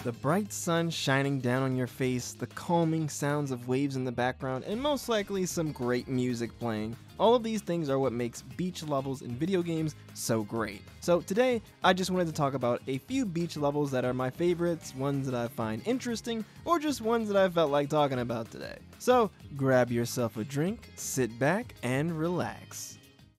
The bright sun shining down on your face, the calming sounds of waves in the background, and most likely some great music playing. All of these things are what makes beach levels in video games so great. So today, I just wanted to talk about a few beach levels that are my favorites, ones that I find interesting, or just ones that I felt like talking about today. So grab yourself a drink, sit back, and relax.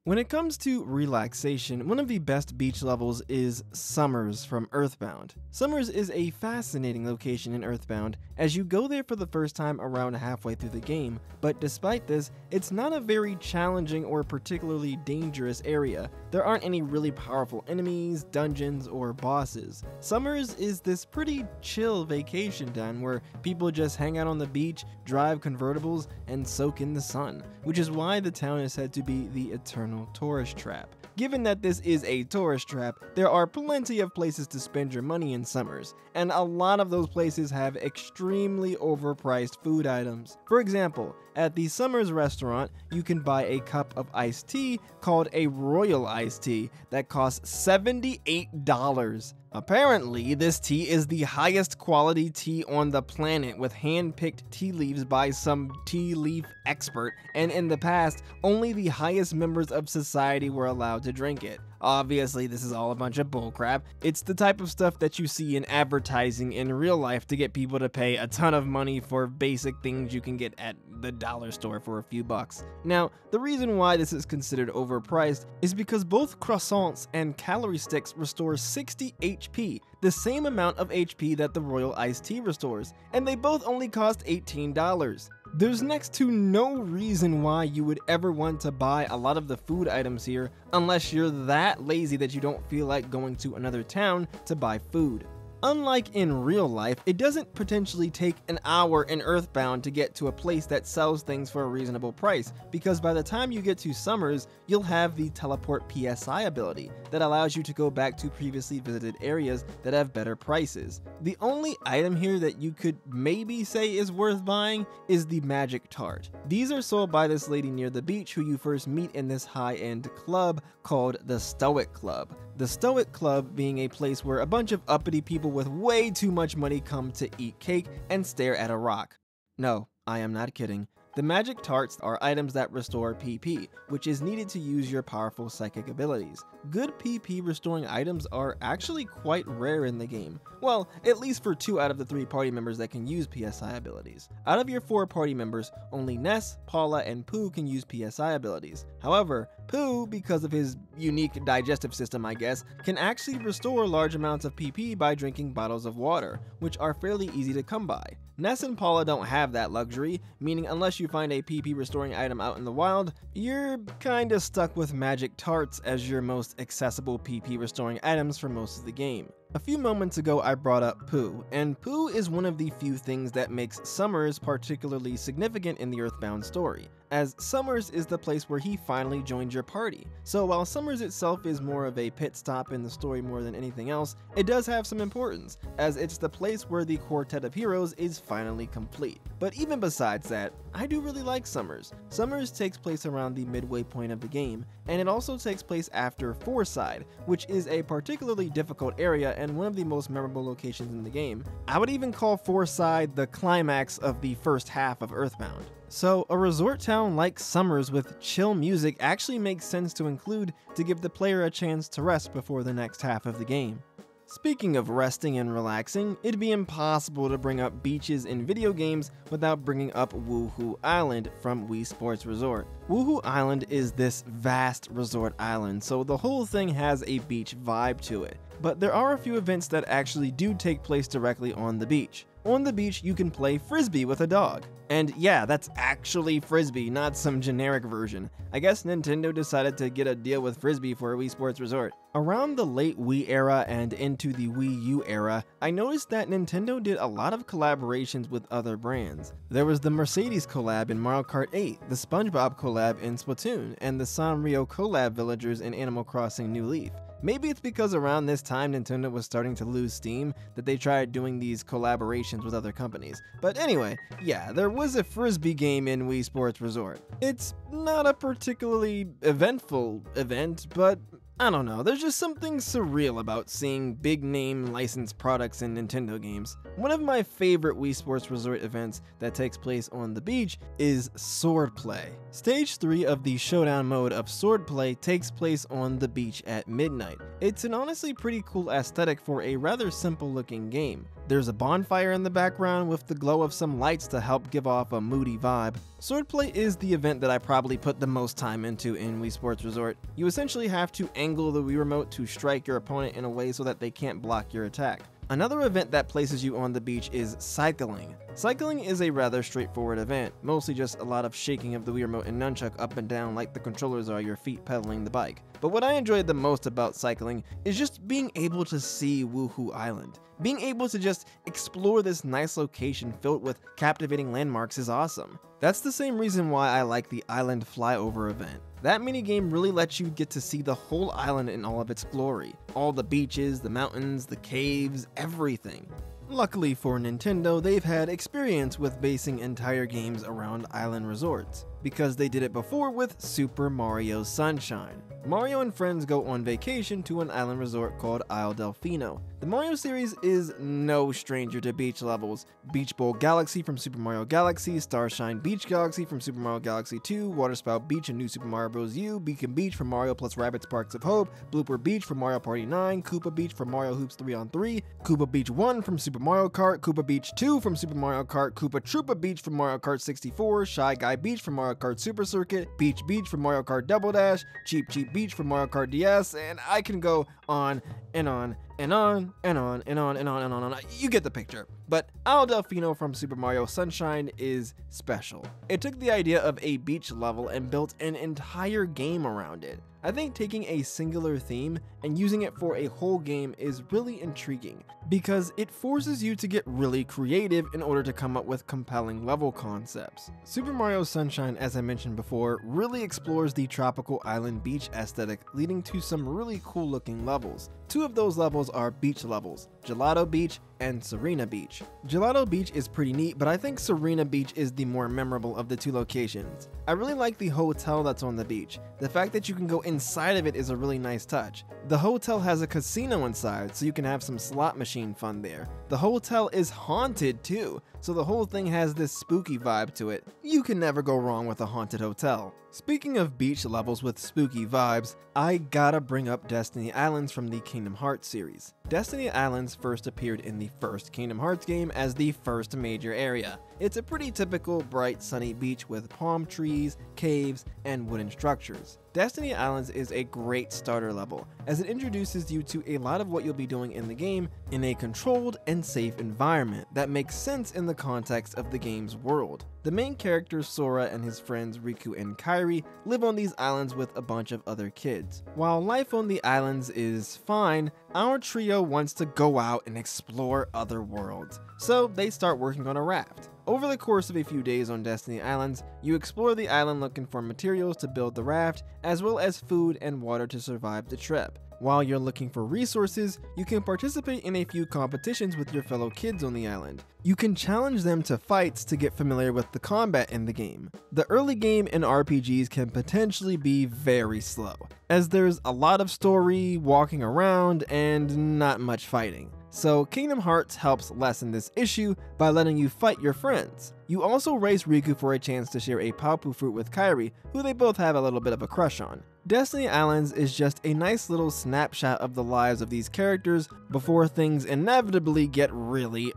When it comes to relaxation, one of the best beach levels is Summers from Earthbound. Summers is a fascinating location in Earthbound, as you go there for the first time around halfway through the game, but despite this, it's not a very challenging or particularly dangerous area. There aren't any really powerful enemies, dungeons, or bosses. Summers is this pretty chill vacation town where people just hang out on the beach, drive convertibles, and soak in the sun, which is why the town is said to be the eternal tourist trap. Given that this is a tourist trap, there are plenty of places to spend your money in Summers, and a lot of those places have extremely overpriced food items. For example, at the Summers restaurant, you can buy a cup of iced tea called a Royal Iced Tea that costs $78. Apparently, this tea is the highest quality tea on the planet, with hand-picked tea leaves by some tea leaf expert, and in the past, only the highest members of society were allowed to drink it. Obviously, this is all a bunch of bullcrap. It's the type of stuff that you see in advertising in real life to get people to pay a ton of money for basic things you can get at the dollar store for a few bucks. Now, the reason why this is considered overpriced is because both croissants and calorie sticks restore 60 HP, the same amount of HP that the Royal Iced Tea restores, and they both only cost $18. There's next to no reason why you would ever want to buy a lot of the food items here unless you're that lazy that you don't feel like going to another town to buy food. Unlike in real life, it doesn't potentially take an hour in Earthbound to get to a place that sells things for a reasonable price, because by the time you get to Summers, you'll have the Teleport PSI ability that allows you to go back to previously visited areas that have better prices. The only item here that you could maybe say is worth buying is the Magic Tart. These are sold by this lady near the beach who you first meet in this high-end club called the Stoic Club. The Stoic Club being a place where a bunch of uppity people with way too much money come to eat cake and stare at a rock. No, I am not kidding. The Magic Tarts are items that restore PP, which is needed to use your powerful psychic abilities. Good PP restoring items are actually quite rare in the game. Well, at least for 2 out of the 3 party members that can use PSI abilities. Out of your 4 party members, only Ness, Paula, and Pooh can use PSI abilities. However, Pooh, because of his unique digestive system I guess, can actually restore large amounts of PP by drinking bottles of water, which are fairly easy to come by. Ness and Paula don't have that luxury, meaning unless you find a PP restoring item out in the wild, you're kinda stuck with Magic Tarts as your most accessible PP restoring items for most of the game. A few moments ago I brought up Pooh, and Pooh is one of the few things that makes Summers particularly significant in the Earthbound story, as Summers is the place where he finally joined your party. So while Summers itself is more of a pit stop in the story more than anything else, it does have some importance, as it's the place where the Quartet of Heroes is finally complete. But even besides that, I do really like Summers. Summers takes place around the midway point of the game, and it also takes place after Fourside, which is a particularly difficult area and one of the most memorable locations in the game. I would even call Fourside the climax of the first half of Earthbound. So a resort town like Summers with chill music actually makes sense to include to give the player a chance to rest before the next half of the game. Speaking of resting and relaxing, it'd be impossible to bring up beaches in video games without bringing up Wuhu Island from Wii Sports Resort. Wuhu Island is this vast resort island, so the whole thing has a beach vibe to it. But there are a few events that actually do take place directly on the beach. On the beach, you can play Frisbee with a dog. And yeah, that's actually Frisbee, not some generic version. I guess Nintendo decided to get a deal with Frisbee for Wii Sports Resort. Around the late Wii era and into the Wii U era, I noticed that Nintendo did a lot of collaborations with other brands. There was the Mercedes collab in Mario Kart 8, the SpongeBob collab in Splatoon, and the Sanrio collab villagers in Animal Crossing New Leaf. Maybe it's because around this time Nintendo was starting to lose steam that they tried doing these collaborations with other companies. But anyway, yeah, there was a Frisbee game in Wii Sports Resort. It's not a particularly eventful event, but I don't know, there's just something surreal about seeing big name licensed products in Nintendo games. One of my favorite Wii Sports Resort events that takes place on the beach is Swordplay. Stage 3 of the showdown mode of Swordplay takes place on the beach at midnight. It's an honestly pretty cool aesthetic for a rather simple looking game. There's a bonfire in the background with the glow of some lights to help give off a moody vibe. Swordplay is the event that I probably put the most time into in Wii Sports Resort. You essentially have to angle the Wii Remote to strike your opponent in a way so that they can't block your attack. Another event that places you on the beach is Cycling. Cycling is a rather straightforward event, mostly just a lot of shaking of the Wii Remote and nunchuck up and down like the controllers are your feet pedaling the bike. But what I enjoyed the most about cycling is just being able to see Wuhu Island. Being able to just explore this nice location filled with captivating landmarks is awesome. That's the same reason why I like the Island Flyover event. That minigame really lets you get to see the whole island in all of its glory. All the beaches, the mountains, the caves, everything. Luckily for Nintendo, they've had experience with basing entire games around island resorts, because they did it before with Super Mario Sunshine. Mario and friends go on vacation to an island resort called Isle Delfino. The Mario series is no stranger to beach levels. Beach Bowl Galaxy from Super Mario Galaxy, Starshine Beach Galaxy from Super Mario Galaxy 2, Waterspout Beach in New Super Mario Bros. U, Beacon Beach from Mario plus Rabbids Sparks of Hope, Blooper Beach from Mario Party 9, Koopa Beach from Mario Hoops 3-on-3, Koopa Beach 1 from Super Mario Kart, Koopa Beach 2 from Super Mario Kart, Koopa Troopa Beach from Mario Kart 64, Shy Guy Beach from Mario Kart Super Circuit, Beach Beach from Mario Kart Double Dash, Cheap Cheap Beach from Mario Kart DS, and I can go on and on and on and on and on and on and on and on. You get the picture. But Isle Delfino from Super Mario Sunshine is special. It took the idea of a beach level and built an entire game around it. I think taking a singular theme and using it for a whole game is really intriguing, because it forces you to get really creative in order to come up with compelling level concepts. Super Mario Sunshine, as I mentioned before, really explores the tropical island beach aesthetic, leading to some really cool looking levels. Two of those levels are beach levels, Gelato Beach and Serena Beach. Gelato Beach is pretty neat, but I think Serena Beach is the more memorable of the two locations. I really like the hotel that's on the beach. The fact that you can go inside of it is a really nice touch. The hotel has a casino inside, so you can have some slot machine fun there. The hotel is haunted too, so the whole thing has this spooky vibe to it. You can never go wrong with a haunted hotel. Speaking of beach levels with spooky vibes, I gotta bring up Destiny Islands from the Kingdom Hearts series. Destiny Islands first appeared in the first Kingdom Hearts game as the first major area. It's a pretty typical bright sunny beach with palm trees, caves, and wooden structures. Destiny Islands is a great starter level, as it introduces you to a lot of what you'll be doing in the game in a controlled and safe environment that makes sense in the context of the game's world. The main character Sora and his friends Riku and Kairi live on these islands with a bunch of other kids. While life on the islands is fine, our trio wants to go out and explore other worlds, so they start working on a raft. Over the course of a few days on Destiny Islands, you explore the island looking for materials to build the raft, as well as food and water to survive the trip. While you're looking for resources, you can participate in a few competitions with your fellow kids on the island. You can challenge them to fights to get familiar with the combat in the game. The early game in RPGs can potentially be very slow, as there's a lot of story, walking around, and not much fighting. So Kingdom Hearts helps lessen this issue by letting you fight your friends. You also race Riku for a chance to share a Paopu fruit with Kairi, who they both have a little bit of a crush on. Destiny Islands is just a nice little snapshot of the lives of these characters before things inevitably get really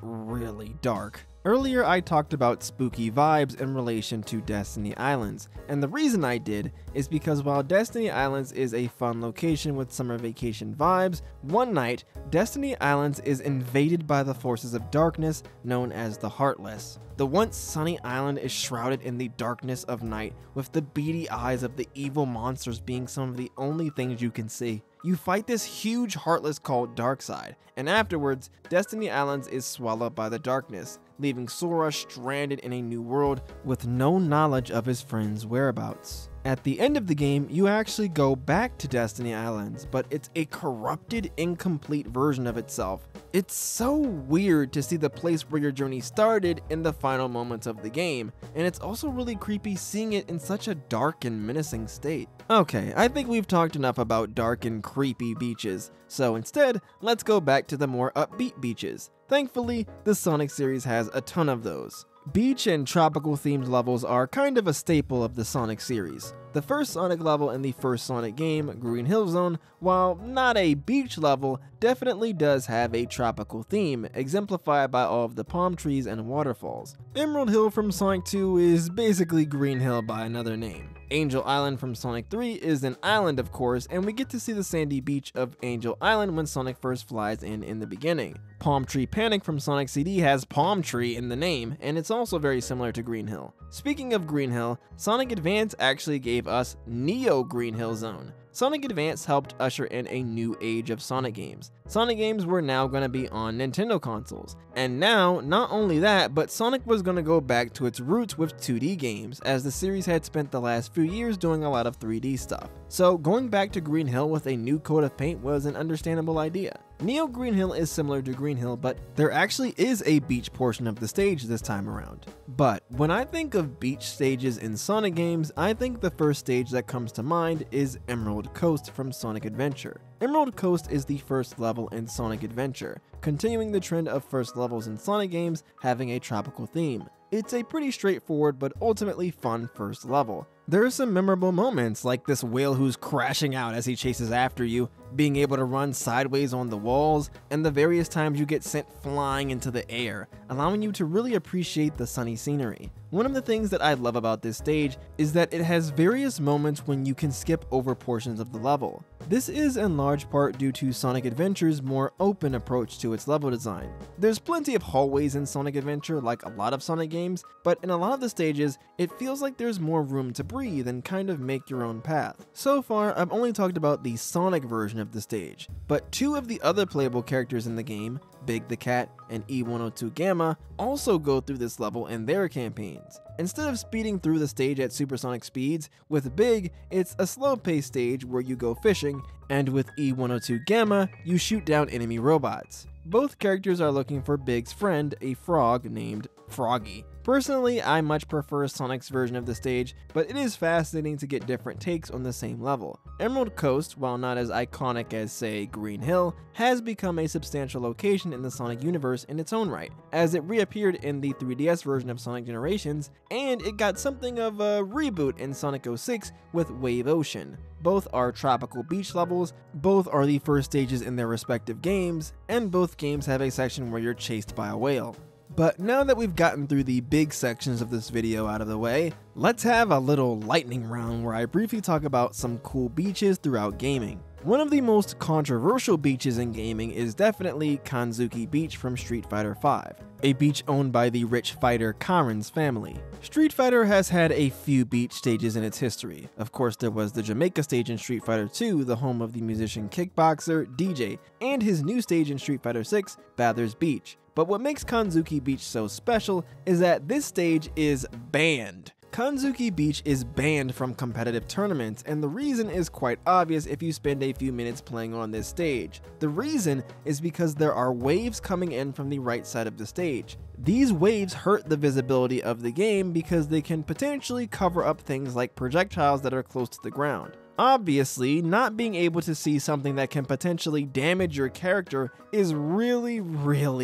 dark. Earlier I talked about spooky vibes in relation to Destiny Islands, and the reason I did is because while Destiny Islands is a fun location with summer vacation vibes, one night, Destiny Islands is invaded by the forces of darkness known as the Heartless. The once sunny island is shrouded in the darkness of night, with the beady eyes of the evil monsters being some of the only things you can see. You fight this huge Heartless called Darkseid, and afterwards, Destiny Islands is swallowed by the darkness, leaving Sora stranded in a new world with no knowledge of his friend's whereabouts. At the end of the game, you actually go back to Destiny Islands, but it's a corrupted, incomplete version of itself. It's so weird to see the place where your journey started in the final moments of the game, and it's also really creepy seeing it in such a dark and menacing state. Okay, I think we've talked enough about dark and creepy beaches, so instead, let's go back to the more upbeat beaches. Thankfully, the Sonic series has a ton of those. Beach and tropical themed levels are kind of a staple of the Sonic series. The first Sonic level in the first Sonic game, Green Hill Zone, while not a beach level, definitely does have a tropical theme, exemplified by all of the palm trees and waterfalls. Emerald Hill from Sonic 2 is basically Green Hill by another name. Angel Island from Sonic 3 is an island, of course, and we get to see the sandy beach of Angel Island when Sonic first flies in the beginning. Palm Tree Panic from Sonic CD has palm tree in the name, and it's also very similar to Green Hill. Speaking of Green Hill, Sonic Advance actually gave us Neo Green Hill Zone. Sonic Advance helped usher in a new age of Sonic games. Sonic games were now going to be on Nintendo consoles. And now, not only that, but Sonic was going to go back to its roots with 2D games, as the series had spent the last few years doing a lot of 3D stuff. So going back to Green Hill with a new coat of paint was an understandable idea. Neo Green Hill is similar to Green Hill, but there actually is a beach portion of the stage this time around. But when I think of beach stages in Sonic games, I think the first stage that comes to mind is Emerald Coast from Sonic Adventure. Emerald Coast is the first level in Sonic Adventure, continuing the trend of first levels in Sonic games having a tropical theme. It's a pretty straightforward but ultimately fun first level. There are some memorable moments, like this whale who's crashing out as he chases after you, being able to run sideways on the walls, and the various times you get sent flying into the air, allowing you to really appreciate the sunny scenery. One of the things that I love about this stage is that it has various moments when you can skip over portions of the level. This is in large part due to Sonic Adventure's more open approach to its level design. There's plenty of hallways in Sonic Adventure, like a lot of Sonic games, but in a lot of the stages, it feels like there's more room to breathe and kind of make your own path. So far, I've only talked about the Sonic version of the stage, but two of the other playable characters in the game, Big the Cat and E102 Gamma, also go through this level in their campaigns. Instead of speeding through the stage at supersonic speeds, with Big, it's a slow-paced stage where you go fishing, and with E102 Gamma, you shoot down enemy robots. Both characters are looking for Big's friend, a frog named Froggy. Personally, I much prefer Sonic's version of the stage, but it is fascinating to get different takes on the same level. Emerald Coast, while not as iconic as, say, Green Hill, has become a substantial location in the Sonic universe in its own right, as it reappeared in the 3DS version of Sonic Generations, and it got something of a reboot in Sonic 06 with Wave Ocean. Both are tropical beach levels, both are the first stages in their respective games, and both games have a section where you're chased by a whale. But now that we've gotten through the big sections of this video out of the way, let's have a little lightning round where I briefly talk about some cool beaches throughout gaming. One of the most controversial beaches in gaming is definitely Kanzuki Beach from Street Fighter V, a beach owned by the rich fighter Karin's family. Street Fighter has had a few beach stages in its history. Of course, there was the Jamaica stage in Street Fighter II, the home of the musician Kickboxer, DJ, and his new stage in Street Fighter VI, Bathurst Beach. But what makes Kanzuki Beach so special is that this stage is banned. Kanzuki Beach is banned from competitive tournaments, and the reason is quite obvious if you spend a few minutes playing on this stage. The reason is because there are waves coming in from the right side of the stage. These waves hurt the visibility of the game because they can potentially cover up things like projectiles that are close to the ground. Obviously, not being able to see something that can potentially damage your character is really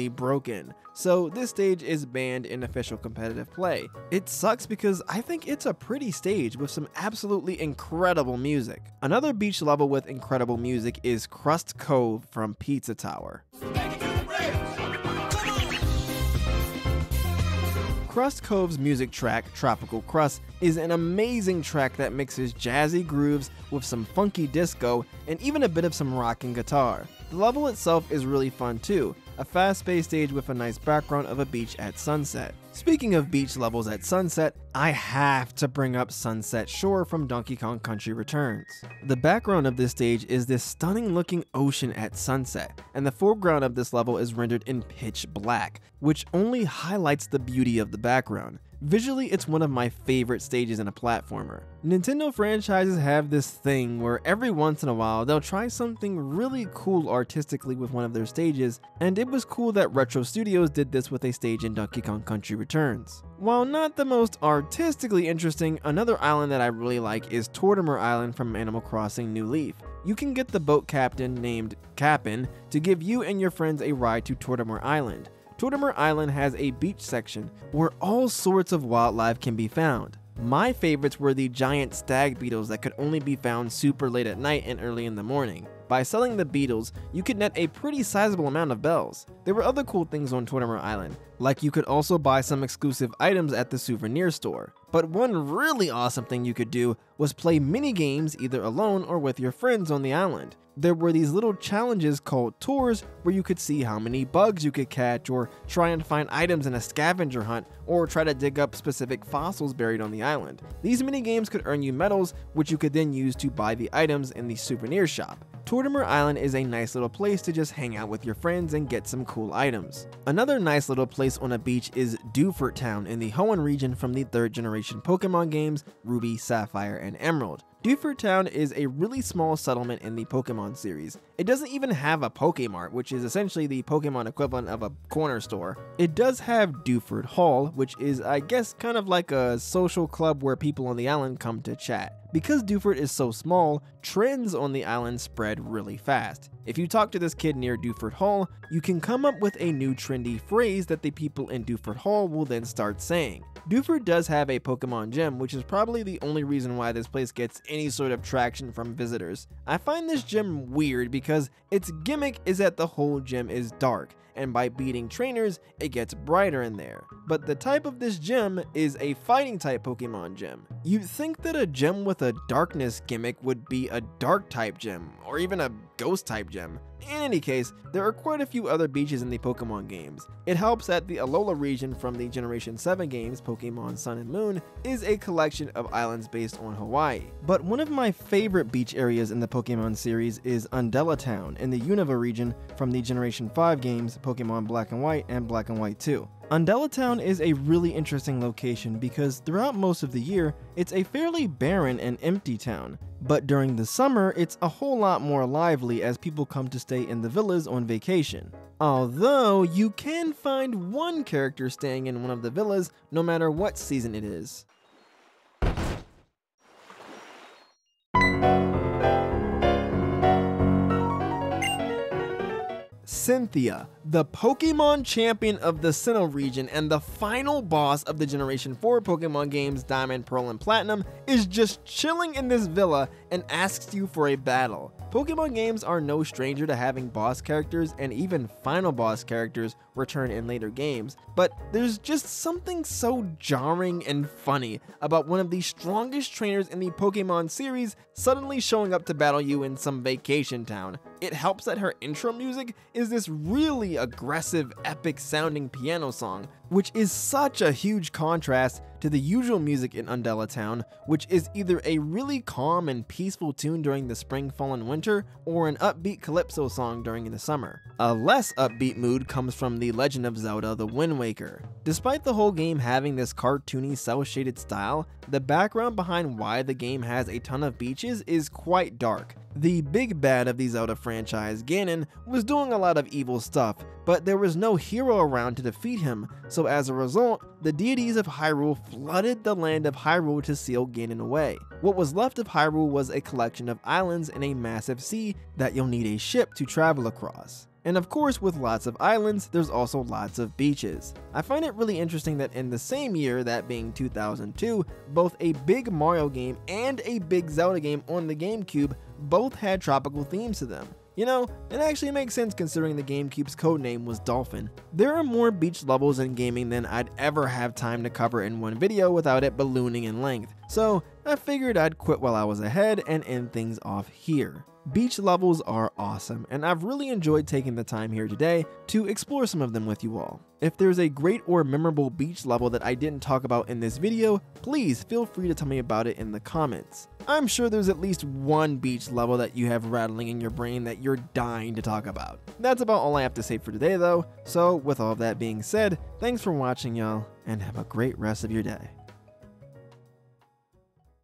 broken. So this stage is banned in official competitive play. It sucks because I think it's a pretty stage with some absolutely incredible music. Another beach level with incredible music is Crust Cove from Pizza Tower. Crust Cove's music track, Tropical Crust, is an amazing track that mixes jazzy grooves with some funky disco and even a bit of some rock and guitar. The level itself is really fun too, a fast-paced stage with a nice background of a beach at sunset. Speaking of beach levels at sunset, I have to bring up Sunset Shore from Donkey Kong Country Returns. The background of this stage is this stunning looking ocean at sunset, and the foreground of this level is rendered in pitch black, which only highlights the beauty of the background. Visually, it's one of my favorite stages in a platformer. Nintendo franchises have this thing where every once in a while they'll try something really cool artistically with one of their stages, and it was cool that Retro Studios did this with a stage in Donkey Kong Country Returns. While not the most artistically interesting, another island that I really like is Tortimer Island from Animal Crossing New Leaf. You can get the boat captain named Cap'n to give you and your friends a ride to Tortimer Island. Tortimer Island has a beach section where all sorts of wildlife can be found. My favorites were the giant stag beetles that could only be found super late at night and early in the morning. By selling the beetles, you could net a pretty sizable amount of bells. There were other cool things on Tortimer Island, like you could also buy some exclusive items at the souvenir store. But one really awesome thing you could do was play mini games either alone or with your friends on the island. There were these little challenges called tours where you could see how many bugs you could catch, or try and find items in a scavenger hunt, or try to dig up specific fossils buried on the island. These mini games could earn you medals, which you could then use to buy the items in the souvenir shop. Tortimer Island is a nice little place to just hang out with your friends and get some cool items. Another nice little place on a beach is Dewford Town in the Hoenn region from the 3rd generation Pokemon games Ruby, Sapphire, and Emerald. Dewford Town is a really small settlement in the Pokemon series. It doesn't even have a Pokemart, which is essentially the Pokemon equivalent of a corner store. It does have Dewford Hall, which is, I guess, kind of like a social club where people on the island come to chat. Because Dewford is so small, trends on the island spread really fast. If you talk to this kid near Dewford Hall, you can come up with a new trendy phrase that the people in Dewford Hall will then start saying. Dewford does have a Pokemon gym, which is probably the only reason why this place gets any sort of traction from visitors. I find this gym weird because its gimmick is that the whole gym is dark, and by beating trainers, it gets brighter in there. But the type of this gym is a fighting type Pokemon gym. You'd think that a gym with a darkness gimmick would be a dark type gym, or even a ghost type gym. In any case, there are quite a few other beaches in the Pokemon games. It helps that the Alola region from the Generation 7 games, Pokemon Sun and Moon, is a collection of islands based on Hawaii. But one of my favorite beach areas in the Pokemon series is Undella Town in the Unova region from the Generation 5 games, Pokemon Black and White and Black and White 2. Undella Town is a really interesting location because throughout most of the year, it's a fairly barren and empty town. But during the summer, it's a whole lot more lively as people come to stay in the villas on vacation. Although, you can find one character staying in one of the villas no matter what season it is. Cynthia, the Pokemon champion of the Sinnoh region and the final boss of the Generation 4 Pokemon games Diamond, Pearl, and Platinum, is just chilling in this villa and asks you for a battle. Pokemon games are no stranger to having boss characters and even final boss characters return in later games, but there's just something so jarring and funny about one of the strongest trainers in the Pokemon series suddenly showing up to battle you in some vacation town. It helps that her intro music is this really aggressive, epic sounding piano song, which is such a huge contrast to the usual music in Undella Town, which is either a really calm and peaceful tune during the spring, fall, and winter, or an upbeat calypso song during the summer. A less upbeat mood comes from The Legend of Zelda: The Wind Waker. Despite the whole game having this cartoony, cel-shaded style, the background behind why the game has a ton of beaches is quite dark. The big bad of the Zelda franchise, Ganon, was doing a lot of evil stuff, but there was no hero around to defeat him, so as a result, the deities of Hyrule flooded the land of Hyrule to seal Ganon away. What was left of Hyrule was a collection of islands in a massive sea that you'll need a ship to travel across. And of course, with lots of islands, there's also lots of beaches. I find it really interesting that in the same year, that being 2002, both a big Mario game and a big Zelda game on the GameCube both had tropical themes to them. You know, it actually makes sense considering the GameCube's codename was Dolphin. There are more beach levels in gaming than I'd ever have time to cover in one video without it ballooning in length, so I figured I'd quit while I was ahead and end things off here. Beach levels are awesome, and I've really enjoyed taking the time here today to explore some of them with you all. If there's a great or memorable beach level that I didn't talk about in this video, please feel free to tell me about it in the comments. I'm sure there's at least one beach level that you have rattling in your brain that you're dying to talk about. That's about all I have to say for today though, so with all of that being said, thanks for watching y'all, and have a great rest of your day.